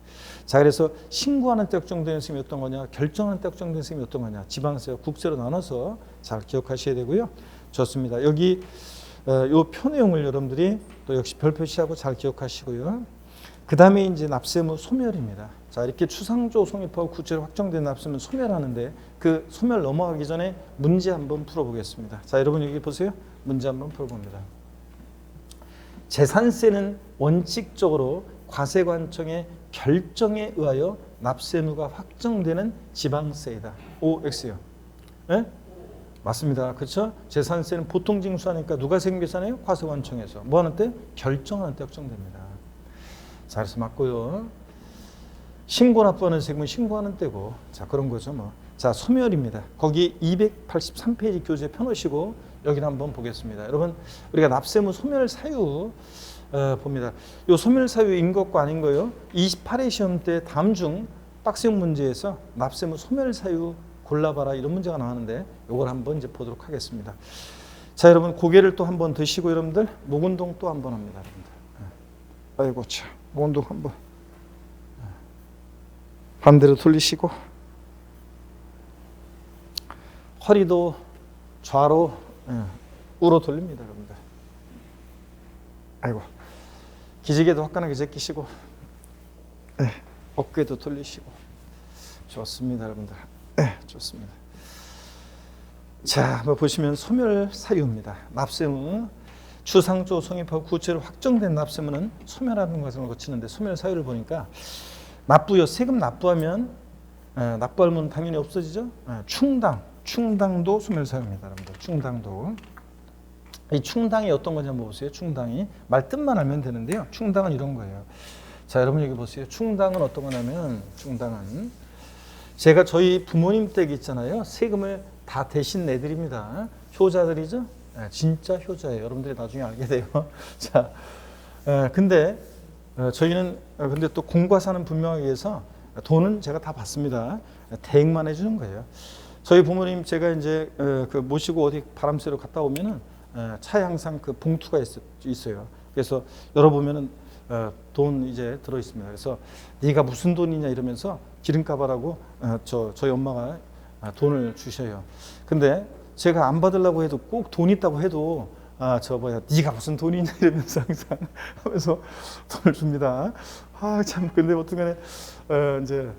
자, 그래서 신고하는 때 확정되는 세금이 어떤 거냐? 결정하는 때 확정되는 세금이 어떤 거냐? 지방세와 국세로 나눠서 잘 기억하셔야 되고요. 좋습니다. 여기 요 표 내용을 여러분들이 또 역시 별 표시하고 잘 기억하시고요. 그 다음에 이제 납세무 소멸입니다. 자, 이렇게 추상조 성립하고 구체로 확정된 납세는 소멸하는데 그 소멸 넘어가기 전에 문제 한번 풀어보겠습니다. 자, 여러분 여기 보세요. 문제 한번 풀어봅니다. 재산세는 원칙적으로 과세관청의 결정에 의하여 납세무가 확정되는 지방세이다. OX요. 네? 맞습니다. 그렇죠? 재산세는 보통 징수하니까 누가 세금 계산해요? 과세관청에서. 뭐 하는 때? 결정하는 때 확정됩니다. 자, 그래서 맞고요. 신고 납부하는 세금은 신고하는 때고. 자, 그런 거죠 뭐. 자, 소멸입니다. 거기 283페이지 교재 펴놓으시고 여기를 한번 보겠습니다. 여러분, 우리가 납세무 소멸 사유 봅니다. 요 소멸 사유인 것과 아닌 거요. 28회 시험 때 다음 중 빡세운 문제에서 납세무 소멸 사유 골라봐라 이런 문제가 나왔는데 요걸 한번 이제 보도록 하겠습니다. 자, 여러분 고개를 또 한번 드시고 여러분들 목 운동 또 한번 합니다. 여러분들. 아이고 참, 목 운동 한번 반대로 돌리시고 허리도 좌로 우로 돌립니다, 여러분들. 아이고. 기지개도 화끈하게 제끼시고 어깨도 돌리시고 좋습니다, 여러분들. 좋습니다. 자, 한번 보시면 소멸 사유입니다. 납세무 추상조 성립하고 구체로 확정된 납세무는 소멸하는 과정을 거치는데 소멸 사유를 보니까 납부요. 세금 납부하면 납부하면 당연히 없어지죠. 충당도 소멸 사유입니다, 여러분들. 충당도. 이 충당이 어떤 거냐 한번 보세요. 충당이 말뜻만 알면 되는데요. 충당은 이런 거예요. 자, 여러분 여기 보세요. 충당은 어떤 거냐면 충당은 제가 저희 부모님 댁 있잖아요. 세금을 다 대신 내드립니다. 효자들이죠. 진짜 효자예요. 여러분들이 나중에 알게 돼요. 자, 근데 저희는 근데 또 공과사는 분명하기 위해서 돈은 제가 다 받습니다. 대행만 해주는 거예요. 저희 부모님 제가 이제 그 모시고 어디 바람 쐬러 갔다 오면은 차에 항상 그 봉투가 있어요. 그래서 열어보면은 돈 이제 들어 있습니다. 그래서 네가 무슨 돈이냐 이러면서 기름값하라고 저희 엄마가 돈을 주셔요. 근데 제가 안 받으려고 해도 꼭 돈 있다고 해도 네가 무슨 돈이냐 이러면서 항상 하면서 돈을 줍니다. 참 근데 어떻게 이제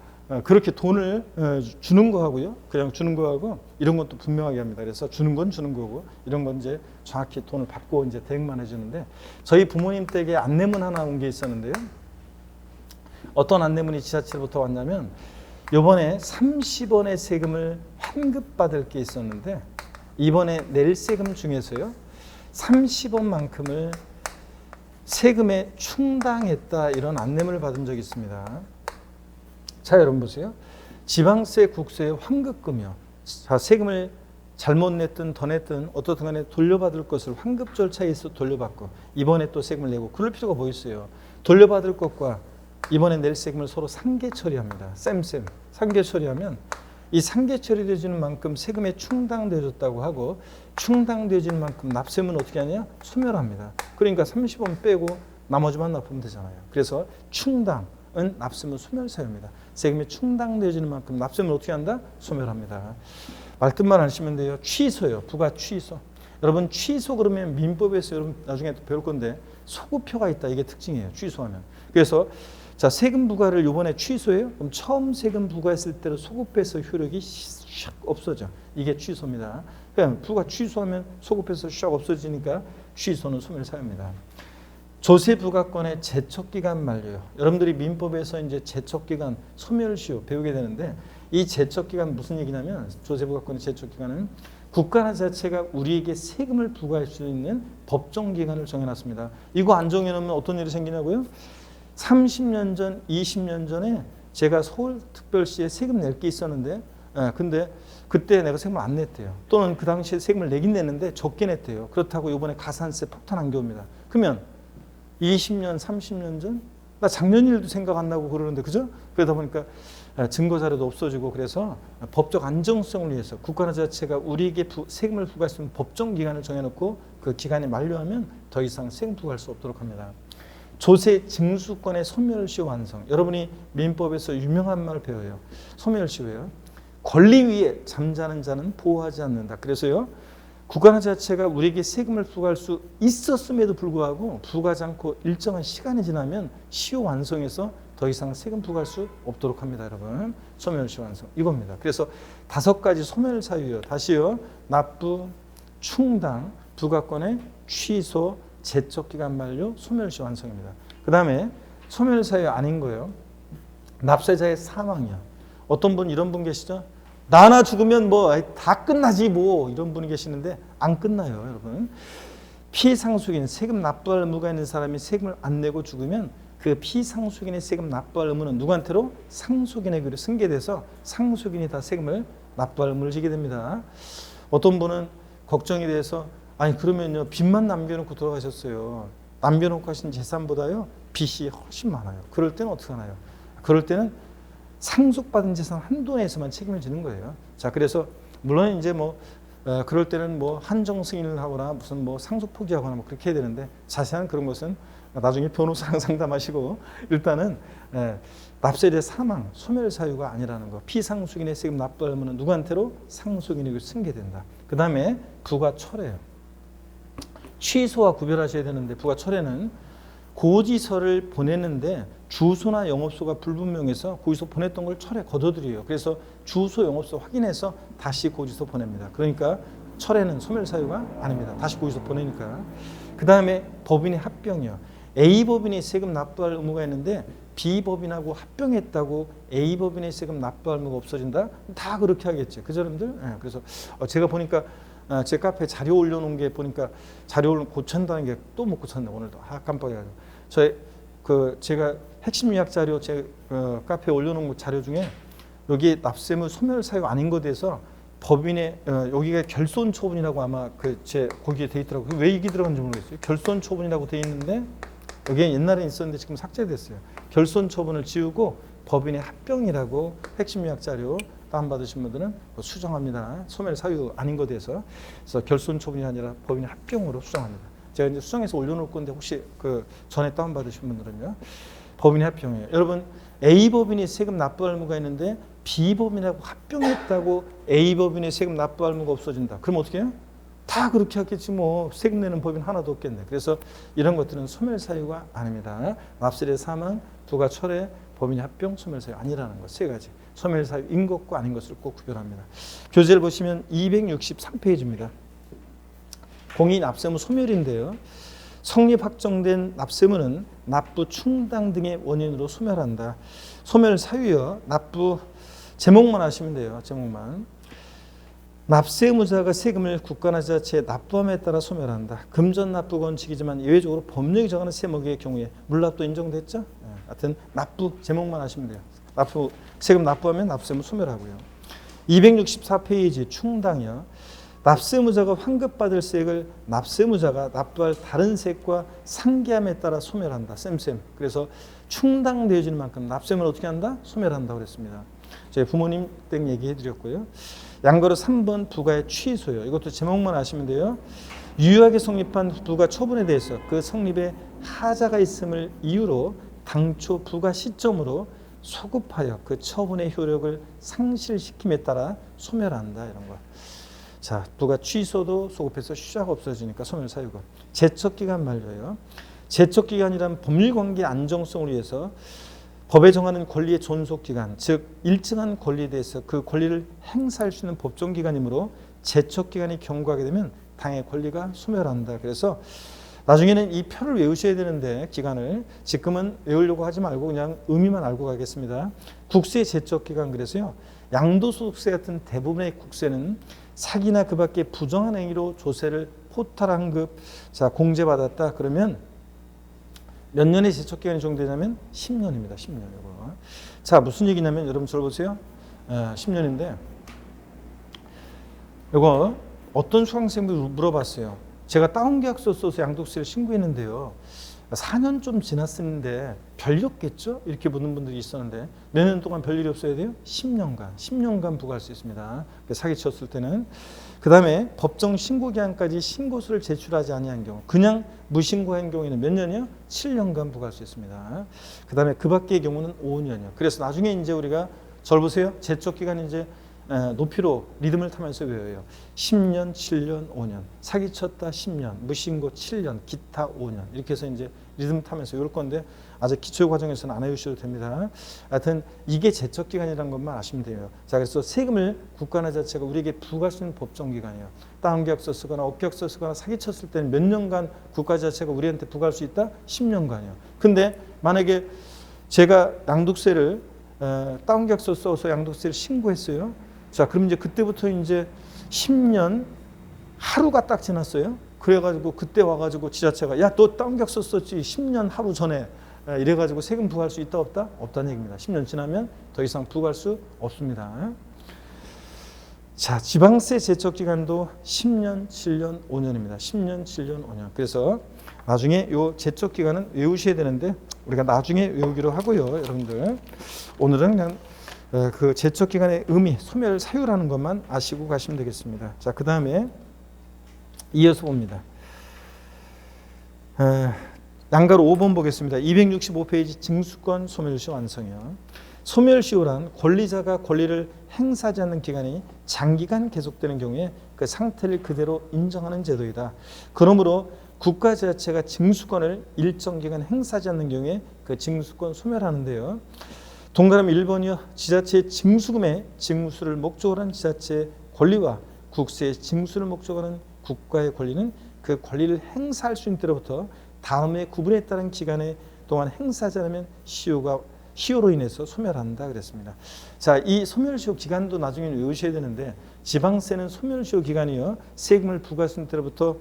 그렇게 돈을 주는 거하고요. 그냥 주는 거하고 이런 것도 분명하게 합니다. 그래서 주는 건 주는 거고 이런 건 이제 정확히 돈을 받고 이제 대행만 해주는데 저희 부모님 댁에 안내문 하나 온 게 있었는데요. 어떤 안내문이 지자체로부터 왔냐면 이번에 30원의 세금을 환급받을 게 있었는데 이번에 낼 세금 중에서요. 30원만큼을 세금에 충당했다 이런 안내문을 받은 적이 있습니다. 자, 여러분 보세요. 지방세, 국세의 환급금이요. 자, 세금을 잘못 냈든 더 냈든 어떻든 간에 돌려받을 것을 환급 절차에 있어 돌려받고 이번에 또 세금을 내고 그럴 필요가 뭐 있어요. 돌려받을 것과 이번에 낼 세금을 서로 상계 처리합니다. 쌤. 상계 처리하면 이 상계 처리되어지는 만큼 세금에 충당되어졌다고 하고 충당되어지는 만큼 납세무는 어떻게 하냐? 소멸합니다. 그러니까 30원 빼고 나머지만 납부하면 되잖아요. 그래서 충당은 납세무 소멸 사유입니다. 세금이 충당되어지는 만큼 납세무는 어떻게 한다? 소멸합니다. 말뜻만 하시면 돼요. 취소요. 부가 취소. 여러분 취소 그러면 민법에서 여러분 나중에 또 배울 건데 소급표가 있다. 이게 특징이에요. 취소하면. 그래서 자, 세금 부과를 이번에 취소해요. 그럼 처음 세금 부과했을 때로 소급해서 효력이 샥 없어져. 이게 취소입니다. 그냥 부과 취소하면 소급해서 샥 없어지니까 취소는 소멸 사유입니다. 조세 부과권의 제척 기간 만료요. 여러분들이 민법에서 이제 제척 기간 소멸시효 배우게 되는데 이 제척 기간 무슨 얘기냐면 조세 부과권의 제척 기간은 국가 자체가 우리에게 세금을 부과할 수 있는 법정 기간을 정해놨습니다. 이거 안 정해놓으면 어떤 일이 생기냐고요? 30년 전, 20년 전에 제가 서울특별시에 세금 낼 게 있었는데 근데 그때 내가 세금을 안 냈대요. 또는 그 당시에 세금을 내긴 냈는데 적게 냈대요. 그렇다고 이번에 가산세 폭탄 안 겨웁니다. 그러면 20년, 30년 전? 나 작년 일도 생각 안 나고 그러는데 그죠? 그러다 보니까 증거 자료도 없어지고 그래서 법적 안정성을 위해서 국가나 자체가 우리에게 세금을 부과할 수 있는 법정 기간을 정해놓고 그 기간이 만료하면 더 이상 세금 부과할 수 없도록 합니다. 조세 징수권의 소멸시 완성. 여러분이 민법에서 유명한 말을 배워요. 소멸시효예요. 권리 위에 잠자는 자는 보호하지 않는다. 그래서요, 국가나 자체가 우리에게 세금을 부과할 수 있었음에도 불구하고 부과하지 않고 일정한 시간이 지나면 시효 완성해서 더 이상 세금 부과할 수 없도록 합니다. 여러분, 소멸시 완성 이겁니다. 그래서 5가지 소멸 사유요. 다시요, 납부, 충당, 부과권의 취소, 제척기간 만료, 소멸시 완성입니다. 그 다음에 소멸 사유 아닌 거예요. 납세자의 사망이요. 어떤 분 이런 분 계시죠? 나나 죽으면 뭐 다 끝나지 뭐 이런 분이 계시는데 안 끝나요, 여러분. 피상속인 세금 납부할 의무가 있는 사람이 세금을 안 내고 죽으면 그 피상속인의 세금 납부할 의무는 누구한테로? 상속인에게로 승계돼서 상속인이 다 세금을 납부할 의무를 지게 됩니다. 어떤 분은 걱정이 돼서 아니 그러면요 빚만 남겨놓고 돌아가셨어요. 남겨놓고 하신 재산보다요 빚이 훨씬 많아요. 그럴 때는 어떻게 하나요? 그럴 때는 상속받은 재산 한도 내에서만 책임을 지는 거예요. 자, 그래서 물론 이제 뭐 그럴 때는 뭐 한정 승인을 하거나 무슨 뭐 상속 포기하거나 뭐 그렇게 해야 되는데 자세한 그런 것은 나중에 변호사랑 상담하시고 일단은 납세자의 사망, 소멸 사유가 아니라는 거. 피상속인의 세금 납부할 의무는 누구한테로? 상속인에게 승계된다. 그 다음에 부과철회요. 취소와 구별하셔야 되는데 부과철회는 고지서를 보냈는데 주소나 영업소가 불분명해서 고지서 보냈던 걸 철회 거둬들여요. 그래서 주소, 영업소 확인해서 다시 고지서 보냅니다. 그러니까 철회는 소멸 사유가 아닙니다. 다시 고지서 보내니까. 그 다음에 법인의 합병이요. A법인이 세금 납부할 의무가 있는데 B법인하고 합병했다고 A법인의 세금 납부할 의무가 없어진다? 다 그렇게 하겠죠. 그죠, 여러분들? 네, 그래서 제가 보니까 제 카페에 자료 올려놓은 게 보니까 자료를 고친다는 게 또 못 고쳤네, 오늘도. 깜빡해가지고. 제가 핵심 요약 자료 제 카페에 올려놓은 자료 중에 여기 납세무 소멸 사유 아닌 것에 대해서 법인의 여기가 결손 처분이라고 아마 거기에 돼 있더라고요. 왜 이게 들어간지 모르겠어요. 결손 처분이라고 돼 있는데 여기에 옛날에 있었는데 지금 삭제됐어요. 결손 처분을 지우고 법인의 합병이라고 핵심 요약 자료 다운받으신 분들은 수정합니다. 소멸 사유 아닌 것에 대해서. 그래서 결손 처분이 아니라 법인의 합병으로 수정합니다. 제가 이제 수정해서 올려놓을 건데 혹시 전에 다운받으신 분들은요. 법인의 합병이에요. 여러분 A법인이 세금 납부할 의무가 있는데 B법인하고 합병했다고 A법인의 세금 납부할 의무가 없어진다. 그럼 어떻게 해요? 다 그렇게 하겠지 뭐. 세금 내는 법인 하나도 없겠네. 그래서 이런 것들은 소멸 사유가 아닙니다. 납세자의 사망, 부과 철회, 법인의 합병, 소멸 사유 아니라는 것. 3가지. 소멸 사유인 것과 아닌 것을 꼭 구별합니다. 교재를 보시면 263페이지입니다. 공인 납세무 소멸인데요. 성립 확정된 납세무는 납부 충당 등의 원인으로 소멸한다. 소멸 사유요. 납부 제목만 하시면 돼요. 제목만. 납세 의무자가 세금을 국가나 지자체에 납부함에 따라 소멸한다. 금전 납부 원칙이지만 예외적으로 법령이 정하는 세목의 경우에 물납도 인정됐죠? 하여튼 납부 제목만 하시면 돼요. 세금 납부하면 납세 의무 소멸하고요. 264페이지 충당이요. 납세 의무자가 환급받을 세액을 납세 의무자가 납부할 다른 세액과 상계함에 따라 소멸한다. 쌤. 그래서 충당되어지는 만큼 납세 의무를 어떻게 한다? 소멸한다고 그랬습니다. 제 부모님 때 얘기해 드렸고요. 양거로 3번 부과의 취소요. 이것도 제목만 아시면 돼요. 유효하게 성립한 부과 처분에 대해서 그 성립에 하자가 있음을 이유로 당초 부과 시점으로 소급하여 그 처분의 효력을 상실시킴에 따라 소멸한다. 이런 거. 자, 부과 취소도 소급해서 휴자가 없어지니까 소멸 사유가. 제척기간 만료예요. 제척기간이란 법률관계 안정성을 위해서 법에 정하는 권리의 존속기간, 즉 일정한 권리에 대해서 그 권리를 행사할 수 있는 법정기간이므로 제척기간이 경과하게 되면 당의 권리가 소멸한다. 그래서 나중에는 이 표를 외우셔야 되는데 기간을 지금은 외우려고 하지 말고 그냥 의미만 알고 가겠습니다. 국세 제척기간 그래서요. 양도소득세 같은 대부분의 국세는 사기나 그 밖에 부정한 행위로 조세를 포탈환급 공제받았다. 그러면 몇 년의 제척기간이 적용되냐면 10년입니다. 10년. 이거. 자, 무슨 얘기냐면 여러분 저를 보세요. 10년인데 이거 어떤 수강생분이 물어봤어요. 제가 다운계약서 써서 양도세를 신고했는데요. 4년 좀 지났는데 별일 없겠죠? 이렇게 묻는 분들이 있었는데 몇 년 동안 별일이 없어야 돼요? 10년간 부과할 수 있습니다. 사기쳤을 때는. 그 다음에 법정 신고기한까지 신고서를 제출하지 아니한 경우, 그냥 무신고한 경우에는 몇 년이요? 7년간 부과할 수 있습니다. 그 다음에 그 밖의 경우는 5년이요. 그래서 나중에 이제 우리가 절 보세요. 제척기간 이제 높이로 리듬을 타면서 외워요. 10년, 7년, 5년. 사기쳤다 10년, 무신고 7년, 기타 5년. 이렇게 해서 이제 리듬 타면서 외울 건데 아직 기초 과정에서는 안 외우셔도 됩니다. 하여튼 이게 제척기간이라는 것만 아시면 돼요. 자, 그래서 세금을 국가나 자체가 우리에게 부과할 수 있는 법정기간이에요. 다운계약서 쓰거나 업계약서 쓰거나 사기쳤을 때는 몇 년간 국가 자체가 우리한테 부과할 수 있다? 10년간이요. 근데 만약에 제가 양도세를 다운계약서 써서 양도세를 신고했어요. 자, 그럼 이제 그때부터 이제 10년 하루가 딱 지났어요. 그래가지고 그때 와가지고 지자체가 야, 너 다운계약서 썼지 10년 하루 전에 이래가지고 세금 부과할 수 있다 없다? 없다는 얘기입니다. 10년 지나면 더 이상 부과할 수 없습니다. 자, 지방세 제척기간도 10년, 7년, 5년입니다. 10년, 7년, 5년. 그래서 나중에 요 제척기간은 외우셔야 되는데 우리가 나중에 외우기로 하고요. 여러분들 오늘은 그냥 그 제척기간의 의미, 소멸 사유라는 것만 아시고 가시면 되겠습니다. 자, 그 다음에 이어서 봅니다. 양가로 5번 보겠습니다. 265페이지 징수권 소멸시효 완성이요. 소멸시효란 권리자가 권리를 행사하지 않는 기간이 장기간 계속되는 경우에 그 상태를 그대로 인정하는 제도이다. 그러므로 국가 자체가 징수권을 일정 기간 행사하지 않는 경우에 그 징수권 소멸하는데요. 동그라미 1번이요. 지자체의 징수금의 징수를 목적으로 한 지자체의 권리와 국세의 징수를 목적으로 하는 국가의 권리는 그 권리를 행사할 수 있는 때로부터 다음에 구분에 따른 기간에 동안 행사하지 않으면 시효로 인해서 소멸한다 그랬습니다. 자, 이 소멸시효 기간도 나중에 외우셔야 되는데 지방세는 소멸시효 기간이요. 세금을 부과할 수 있는 때로부터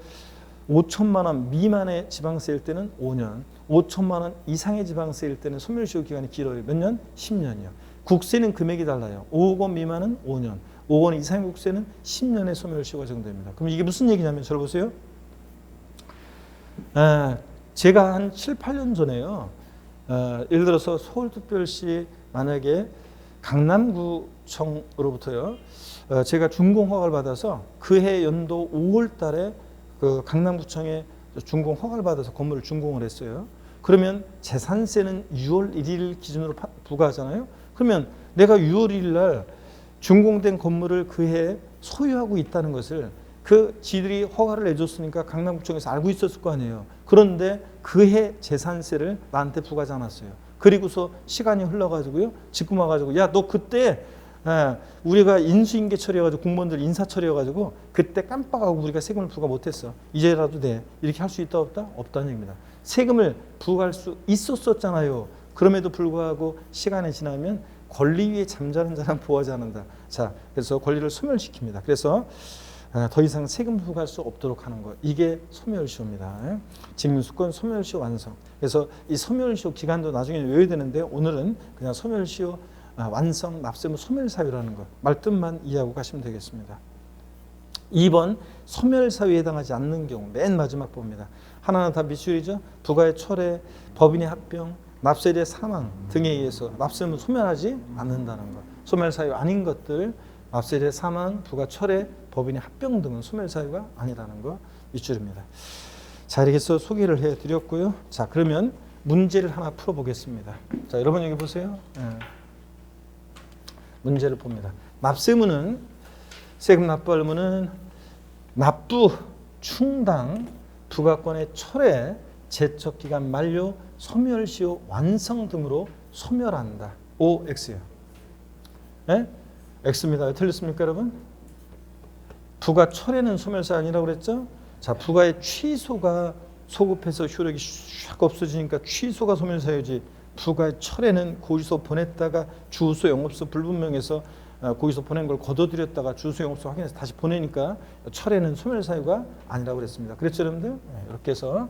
5천만 원 미만의 지방세일 때는 5년, 5천만 원 이상의 지방세일 때는 소멸시효 기간이 길어요. 몇 년? 10년이요. 국세는 금액이 달라요. 5억 원 미만은 5년, 5억 원 이상의 국세는 10년의 소멸시효가 정도입니다. 그럼 이게 무슨 얘기냐면 저 보세요. 제가 한 7, 8년 전에요. 예를 들어서 서울특별시 만약에 강남구청으로부터요. 제가 준공 허가를 받아서 그해 연도 5월 달에 그 강남구청에 준공 허가를 받아서 건물을 준공을 했어요. 그러면 재산세는 6월 1일 기준으로 부과하잖아요. 그러면 내가 6월 1일 날 준공된 건물을 그해 소유하고 있다는 것을 그 지들이 허가를 내줬으니까 강남구청에서 알고 있었을 거 아니에요. 그런데 그해 재산세를 나한테 부과하지 않았어요. 그리고서 시간이 흘러가지고요. 직구 와가지고 야, 너 그때 우리가 인수인계 처리해가지고 공무원들 인사 처리해가지고 그때 깜빡하고 우리가 세금을 부과 못했어. 이제라도 돼. 이렇게 할 수 있다 없다? 없다는 얘기입니다. 세금을 부과할 수 있었잖아요. 그럼에도 불구하고 시간이 지나면 권리 위에 잠자는 자는 보호하지 않는다. 자, 그래서 권리를 소멸시킵니다. 그래서 더 이상 세금 부과할 수 없도록 하는 것. 이게 소멸시효입니다. 징수권 소멸시효 완성. 그래서 이 소멸시효 기간도 나중에 외워야 되는데 오늘은 그냥 소멸시효 완성, 납세무 소멸사유라는 것. 말뜻만 이해하고 가시면 되겠습니다. 2번 소멸사유에 해당하지 않는 경우 맨 마지막 봅니다. 하나는 다 미수율이죠. 부가의 철회, 법인의 합병, 납세일의 사망 등에 의해서 납세무 소멸하지 않는다는 것. 소멸사유 아닌 것들 납세일의 사망, 부가 철회, 법인의 합병 등은 소멸사유가 아니라는 거 밑줄입니다. 자, 이렇게 해서 소개를 해드렸고요. 자, 그러면 문제를 하나 풀어보겠습니다. 자, 여러분 여기 보세요. 문제를 봅니다. 납세무는 세금 납부 의무는 납부, 충당, 부가권의 철회, 제척기간 만료, 소멸시효 완성 등으로 소멸한다. O, X요. 네? X입니다. 왜 틀렸습니까, 여러분? 부가 철회는 소멸사 아니라고 그랬죠? 자, 부가의 취소가 소급해서 효력이 샥 없어지니까 취소가 소멸사유지. 부가의 철회는 고지서 보냈다가 주소 영업소 불분명해서 고지서 보낸 걸 거둬들였다가 주소 영업소 확인해서 다시 보내니까 철회는 소멸사유가 아니라고 그랬습니다. 그랬죠, 여러분들? 이렇게 해서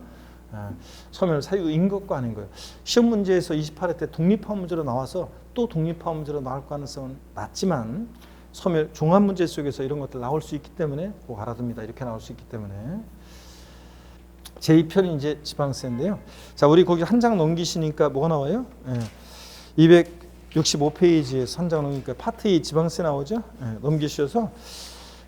소멸사유인 것과 아닌 거예요. 시험 문제에서 28회 때 독립화 문제로 나와서 또 독립화 문제로 나올 가능성은 낮지만 소멸 종합 문제 속에서 이런 것들 나올 수 있기 때문에 꼭 알아둡니다. 이렇게 나올 수 있기 때문에. 제2편이 이제 지방세인데요. 자, 우리 거기 한 장 넘기시니까 뭐가 나와요? 265페이지에 한 장 넘기니까 파트 2 지방세 나오죠? 넘기셔서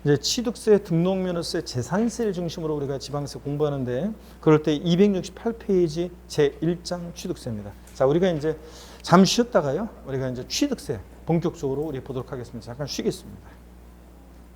이제 취득세, 등록면허세, 재산세를 중심으로 우리가 지방세 공부하는데 그럴 때 268페이지 제1장 취득세입니다. 자, 우리가 이제 잠시 쉬었다가요. 우리가 이제 취득세 본격적으로 우리 보도록 하겠습니다. 잠깐 쉬겠습니다.